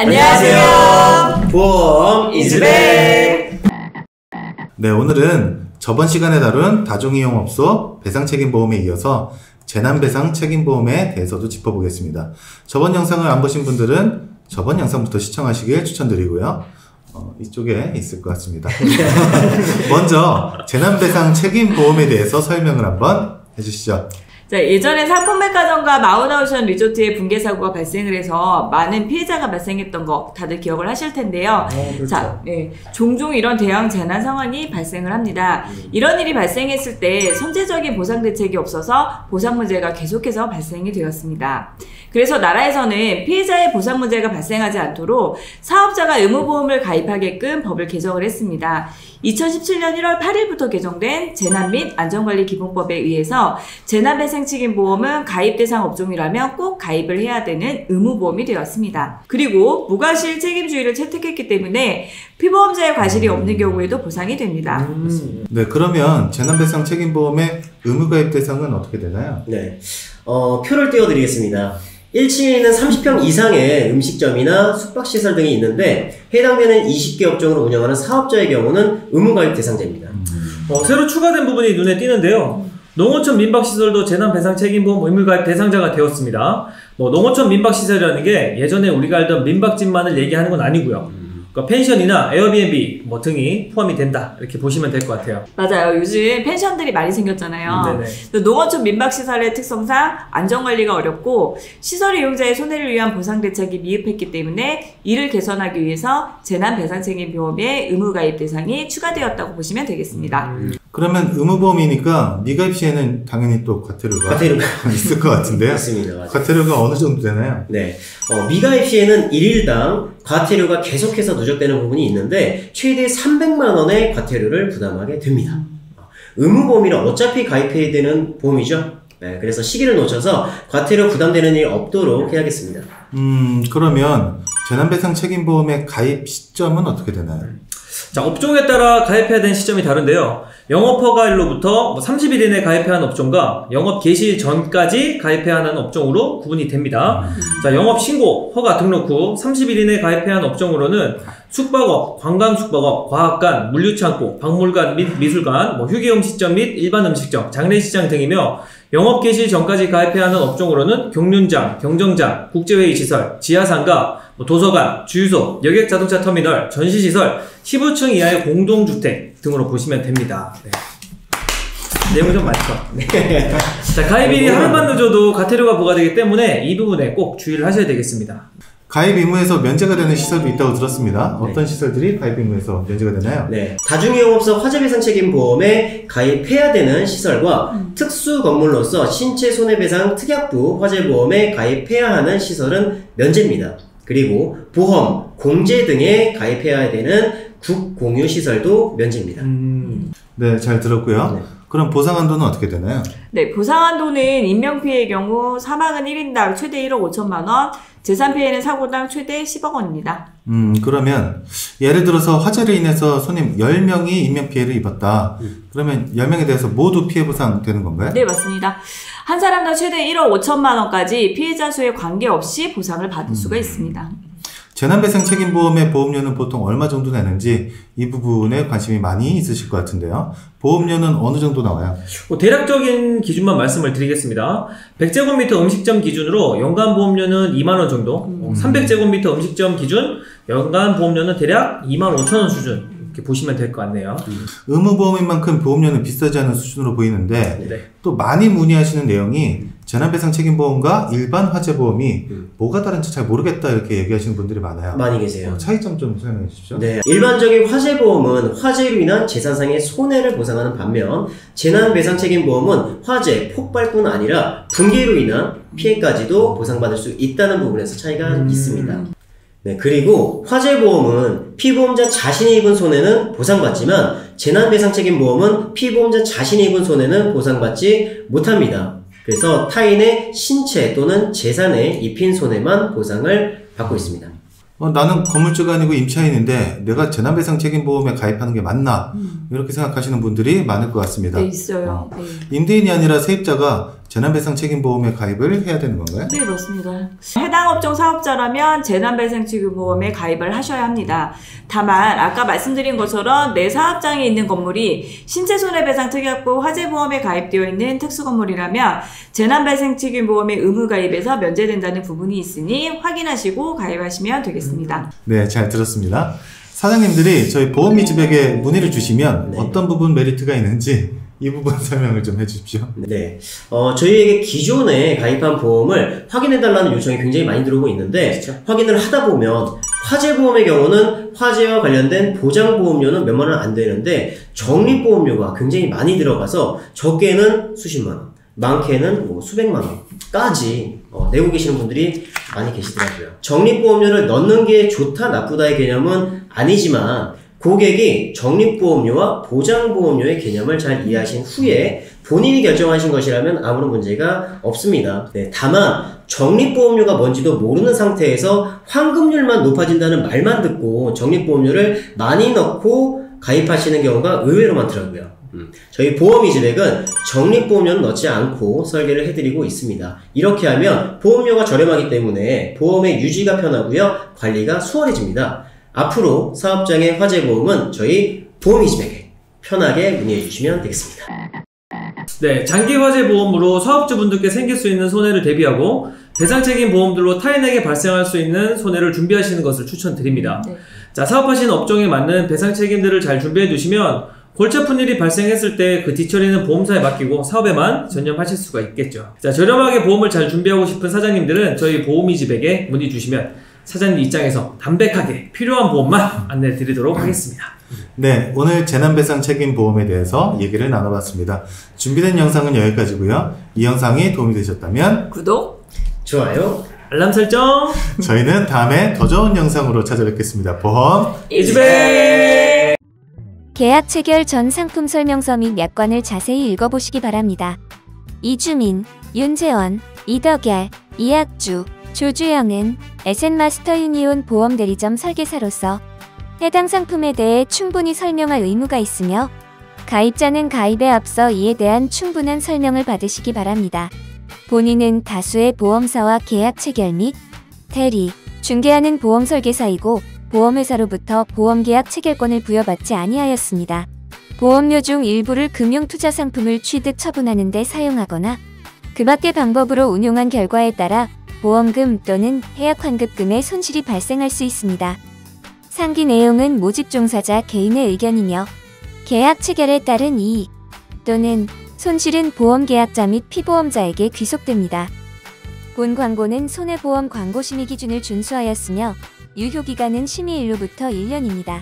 안녕하세요. 보험 이즈백. 네, 오늘은 저번 시간에 다룬 다중이용업소 배상책임보험에 이어서 재난배상책임보험에 대해서도 짚어보겠습니다. 저번 영상을 안 보신 분들은 저번 영상부터 시청하시길 추천드리고요. 이쪽에 있을 것 같습니다. 먼저 재난배상책임보험에 대해서 설명을 한번 해주시죠. 자, 예전에 상품백화점과 마운아오션 리조트의 붕괴 사고가 발생을 해서 많은 피해자가 발생했던 거 다들 기억을 하실 텐데요. 그렇죠. 자, 종종 이런 대형 재난 상황이 발생을 합니다. 이런 일이 발생했을 때 선제적인 보상 대책이 없어서 보상 문제가 계속해서 발생이 되었습니다. 그래서 나라에서는 피해자의 보상 문제가 발생하지 않도록 사업자가 의무보험을 가입하게끔 법을 개정을 했습니다. 2017년 1월 8일부터 개정된 재난 및 안전관리기본법에 의해서 재난배상책임보험은 가입 대상 업종이라면 꼭 가입을 해야 되는 의무보험이 되었습니다. 그리고 무과실 책임주의를 채택했기 때문에 피보험자의 과실이 없는 경우에도 보상이 됩니다. 네, 그러면 재난배상책임보험의 의무가입 대상은 어떻게 되나요? 네, 표를 띄워드리겠습니다. 1층에 있는 30평 이상의 음식점이나 숙박시설 등이 있는데 해당되는 20개 업종으로 운영하는 사업자의 경우는 의무가입 대상자입니다. 새로 추가된 부분이 눈에 띄는데요. 농어촌 민박시설도 재난배상책임보험 의무가입 대상자가 되었습니다. 농어촌 민박시설이라는 게 예전에 우리가 알던 민박집만을 얘기하는 건 아니고요. 그러니까 펜션이나 에어비앤비 등이 포함이 된다, 이렇게 보시면 될 것 같아요. 맞아요. 요즘 펜션들이 많이 생겼잖아요. 농어촌 민박시설의 특성상 안전관리가 어렵고 시설 이용자의 손해를 위한 보상대책이 미흡했기 때문에 이를 개선하기 위해서 재난배상책임보험의 의무가입 대상이 추가되었다고 보시면 되겠습니다. 그러면 의무보험이니까 미가입 시에는 당연히 또 과태료가 있을 것 같은데요. 맞습니다. 맞아요. 과태료가 어느 정도 되나요? 네, 미가입 시에는 1일당 과태료가 계속해서 누적되는 부분이 있는데 최대 300만 원의 과태료를 부담하게 됩니다. 의무보험이라 어차피 가입해야 되는 보험이죠. 네, 그래서 시기를 놓쳐서 과태료 부담되는 일이 없도록 해야겠습니다. 그러면 재난배상책임보험의 가입 시점은 어떻게 되나요? 자, 업종에 따라 가입해야 되는 시점이 다른데요. 영업허가일로부터 30일 이내에 가입해야 하는 업종과 영업 개시 전까지 가입해야 하는 업종으로 구분이 됩니다. 자, 영업신고, 허가 등록 후 30일 이내에 가입해야 하는 업종으로는 숙박업, 관광숙박업, 과학관, 물류창고, 박물관 및 미술관, 휴게음식점 및 일반 음식점, 장례식장 등이며 영업 개시 전까지 가입해야 하는 업종으로는 경륜장, 경정장, 국제회의시설, 지하상가, 도서관, 주유소, 여객자동차 터미널, 전시시설, 15층 이하의 공동주택 등으로 보시면 됩니다. 네. 내용 좀 많죠? 네. 자, 가입일이 하루만 늦어도 과태료가 부과되기 때문에 이 부분에 꼭 주의를 하셔야 되겠습니다. 가입 의무에서 면제가 되는 시설도 있다고 들었습니다. 어떤 시설들이 가입 의무에서 면제가 되나요? 네, 다중이용업소 화재배상책임보험에 가입해야 되는 시설과 특수 건물로서 신체 손해배상 특약부 화재보험에 가입해야 하는 시설은 면제입니다. 그리고 보험, 공제 등에 가입해야 되는 국공유시설도 면제입니다. 네, 잘 들었고요. 네. 그럼 보상한도는 어떻게 되나요? 네, 보상한도는 인명피해의 경우 사망은 1인당 최대 1억 5천만 원, 재산피해는 사고당 최대 10억 원입니다. 그러면 예를 들어서 화재로 인해서 손님 10명이 인명피해를 입었다. 그러면 10명에 대해서 모두 피해보상 되는 건가요? 네, 맞습니다. 한 사람당 최대 1억 5천만 원까지 피해자 수에 관계없이 보상을 받을 수가 있습니다. 재난배상책임보험의 보험료는 보통 얼마 정도 내는지 이 부분에 관심이 많이 있으실 것 같은데요. 보험료는 어느 정도 나와요? 대략적인 기준만 말씀을 드리겠습니다. 100제곱미터 음식점 기준으로 연간 보험료는 2만원 정도, 300제곱미터 음식점 기준 연간 보험료는 대략 25,000원 수준, 이렇게 보시면 될 것 같네요. 의무보험인 만큼 보험료는 비싸지 않은 수준으로 보이는데 또 많이 문의하시는 내용이 재난배상책임보험과 일반 화재보험이 뭐가 다른지 잘 모르겠다, 이렇게 얘기하시는 분들이 많아요. 많이 계세요. 차이점 좀 설명해 주십시오. 네, 일반적인 화재보험은 화재로 인한 재산상의 손해를 보상하는 반면 재난배상책임보험은 화재, 폭발뿐 아니라 붕괴로 인한 피해까지도 보상받을 수 있다는 부분에서 차이가 있습니다. 네, 그리고 화재보험은 피보험자 자신이 입은 손해는 보상받지만 재난배상책임보험은 피보험자 자신이 입은 손해는 보상받지 못합니다. 그래서 타인의 신체 또는 재산에 입힌 손해만 보상을 받고 있습니다. 나는 건물주가 아니고 임차인인데 내가 재난배상책임보험에 가입하는 게 맞나? 이렇게 생각하시는 분들이 많을 것 같습니다. 네, 있어요. 네. 임대인이 아니라 세입자가 재난배상 책임보험에 가입을 해야 되는 건가요? 네, 맞습니다. 해당 업종 사업자라면 재난배상책임보험에 가입을 하셔야 합니다. 다만 아까 말씀드린 것처럼 내 사업장에 있는 건물이 신체손해배상특약보 화재보험에 가입되어 있는 특수건물이라면 재난배상책임보험의 의무가입에서 면제된다는 부분이 있으니 확인하시고 가입하시면 되겠습니다. 네, 잘 들었습니다. 사장님들이 저희 보험이지백에 문의를 주시면 어떤 부분 메리트가 있는지 이 부분 설명을 좀 해주십시오. 네. 저희에게 기존에 가입한 보험을 확인해달라는 요청이 굉장히 많이 들어오고 있는데, 확인을 하다 보면, 화재보험의 경우는 화재와 관련된 보장보험료는 몇만 원 안 되는데, 적립보험료가 굉장히 많이 들어가서, 적게는 수십만 원, 많게는 뭐 수백만 원까지 내고 계시는 분들이 많이 계시더라고요. 적립보험료를 넣는 게 좋다, 나쁘다의 개념은 아니지만, 고객이 적립보험료와 보장보험료의 개념을 잘 이해하신 후에 본인이 결정하신 것이라면 아무런 문제가 없습니다. 네, 다만 적립보험료가 뭔지도 모르는 상태에서 환급률만 높아진다는 말만 듣고 적립보험료를 많이 넣고 가입하시는 경우가 의외로 많더라고요. 저희 보험이지백은 적립보험료는 넣지 않고 설계를 해드리고 있습니다. 이렇게 하면 보험료가 저렴하기 때문에 보험의 유지가 편하고요, 관리가 수월해집니다. 앞으로 사업장의 화재보험은 저희 보험이지백에 편하게 문의해 주시면 되겠습니다. 네, 장기 화재 보험으로 사업주분들께 생길 수 있는 손해를 대비하고 배상책임 보험들로 타인에게 발생할 수 있는 손해를 준비하시는 것을 추천드립니다. 네. 자, 사업하시는 업종에 맞는 배상 책임들을 잘 준비해 두시면 골치 아픈 일이 발생했을 때 그 뒤처리는 보험사에 맡기고 사업에만 전념하실 수가 있겠죠. 자, 저렴하게 보험을 잘 준비하고 싶은 사장님들은 저희 보험이지백에 문의 주시면 사장님 입장에서 담백하게 필요한 보험만 안내 드리도록 하겠습니다. 네, 오늘 재난배상 책임보험에 대해서 얘기를 나눠봤습니다. 준비된 영상은 여기까지고요. 이 영상이 도움이 되셨다면 구독, 좋아요, 알람 설정. 저희는 다음에 더 좋은 영상으로 찾아뵙겠습니다. 보험 이지백! 계약 체결 전 상품 설명서 및 약관을 자세히 읽어보시기 바랍니다. 이주민, 윤재원, 이덕열, 이학주, 조주영은 에셋마스터 유니온 보험대리점 설계사로서 해당 상품에 대해 충분히 설명할 의무가 있으며 가입자는 가입에 앞서 이에 대한 충분한 설명을 받으시기 바랍니다. 본인은 다수의 보험사와 계약 체결 및 대리, 중개하는 보험 설계사이고 보험회사로부터 보험계약 체결권을 부여받지 아니하였습니다. 보험료 중 일부를 금융투자 상품을 취득 처분하는 데 사용하거나 그 밖의 방법으로 운용한 결과에 따라 보험금 또는 해약 환급금의 손실이 발생할 수 있습니다. 상기 내용은 모집 종사자 개인의 의견이며 계약 체결에 따른 이익 또는 손실은 보험계약자 및 피보험자에게 귀속됩니다. 본 광고는 손해보험 광고심의 기준을 준수하였으며 유효기간은 심의일로부터 1년입니다.